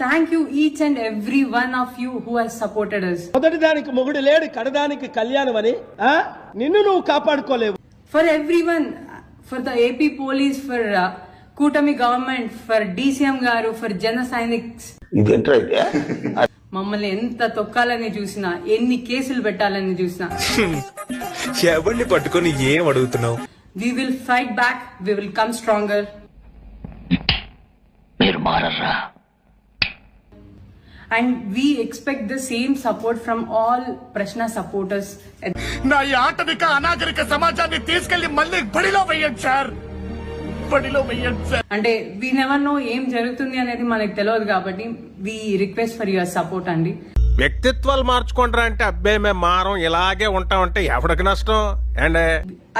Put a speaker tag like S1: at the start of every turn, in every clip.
S1: thank you each and every one of you who has supported us.
S2: మొదటి దానికి మొగుడు లేడు, కడదానికి కళ్యాణం అని నిన్ను నువ్వు కాపాడుకోలేవు.
S1: For everyone, for the AP police, for Kutami government, for DCM garu, for Jana Sainiks. మమ్మల్ని ఎంత తొక్కాలని చూసినా, ఎన్ని కేసులు పెట్టాలని చూసినా,
S3: ఎవరిని పట్టుకొని ఏం అడుగుతున్నావు?
S1: we will fight back, we will come stronger.
S4: మీరు మారరా?
S1: And we expect the same support from all Prashna supporters.
S5: నా ఈ ఆటవిక అనాగరిక సమాజాన్ని తీసుకెళ్లి మళ్ళీ బడిలో వెయ్యండి సార్, బడిలో వెయ్యండి సార్.
S1: అంటే we never know ఏం జరుగుతుంది అనేది మనకు తెలియదు కాబట్టి we request for your support అండి.
S3: వ్యక్తిత్వాలు మార్చుకుంటారా అంటే అబ్బే మేము మారం ఇలాగే ఉంటామంటే ఎవరికి నష్టం? And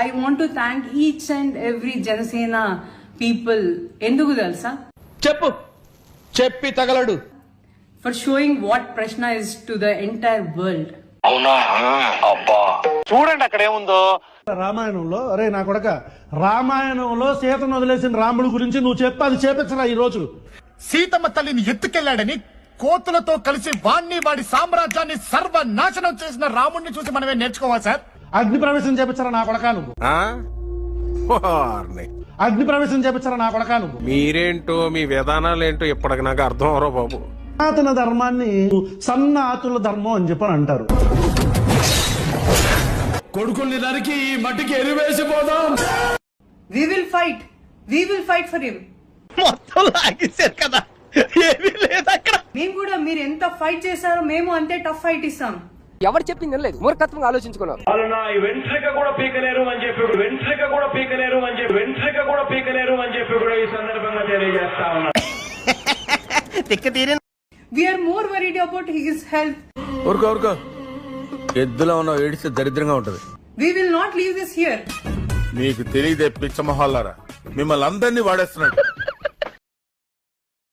S1: I want to thank each and every Janasena people. ఎందుకు తెలుసా?
S2: చెప్పు, చెప్పి తగలడు.
S1: For showing what Prashna is to the entire world.
S4: అవునా? అబ్బా చూడండి అక్కడ ఏముందో.
S6: రామాయణంలో అరే నా కొడక, రామాయణంలో సీతను వదిలేసిన రాముడి గురించి నువ్వు చెప్పి అది చేపించరా ఈ రోజు.
S5: సీతమ్మ తల్లిని ఎత్తుకెళ్లాడని కోతులతో కలిసి వాడి సామ్రాజ్యాన్ని సర్వనాశనం చేసిన రాముడిని చూసి మనమే నేర్చుకోవాలి సార్.
S6: అగ్ని ప్రవేశం చేపించరా నా కొడక నువ్వు. అగ్ని ప్రవేశం చేపించరా నా కొడక నువ్వు.
S3: మీరేంటో మీ విధానాలు ఏంటో ఇప్పటికి నాకు అర్థం అవరో బాబు.
S6: సనాతన ధర్మాన్ని సన్నాతుల ధర్మం అని చెప్పని అంటారు.
S2: కొడుకుల్ని నరికి ఈ మట్టికి ఎరివేసిపోదాం.
S1: We will fight for him.
S2: మొత్తం లాగేశారు కదా, ఏమీ లేదు అక్కడ.
S1: మేము కూడా మీరు ఎంత ఫైట్ చేశారో మేము అంతే టఫ్ ఫైట్ ఇస్తాం.
S7: ఎవరు చెప్పింది లేదు, మూర్ఖత్వంగా ఆలోచించుకున్నారు.
S8: వాళ్ళు నా వెంట్రిక కూడా పీకలేరు అని చెప్పి కూడా ఈ సందర్భంగా తెలియజేస్తా ఉన్నా.
S1: We are more worried about his health.
S9: ఊరుకో ఎద్దులో ఉన్న ఏడిస్తే దరిద్రంగా ఉంటది.
S1: We will not leave this here.
S9: మీకు తెలియదే పిచ్చ మొహాలారా, మిమ్మల్ని అందరినీ వాడేస్తున్నాడు.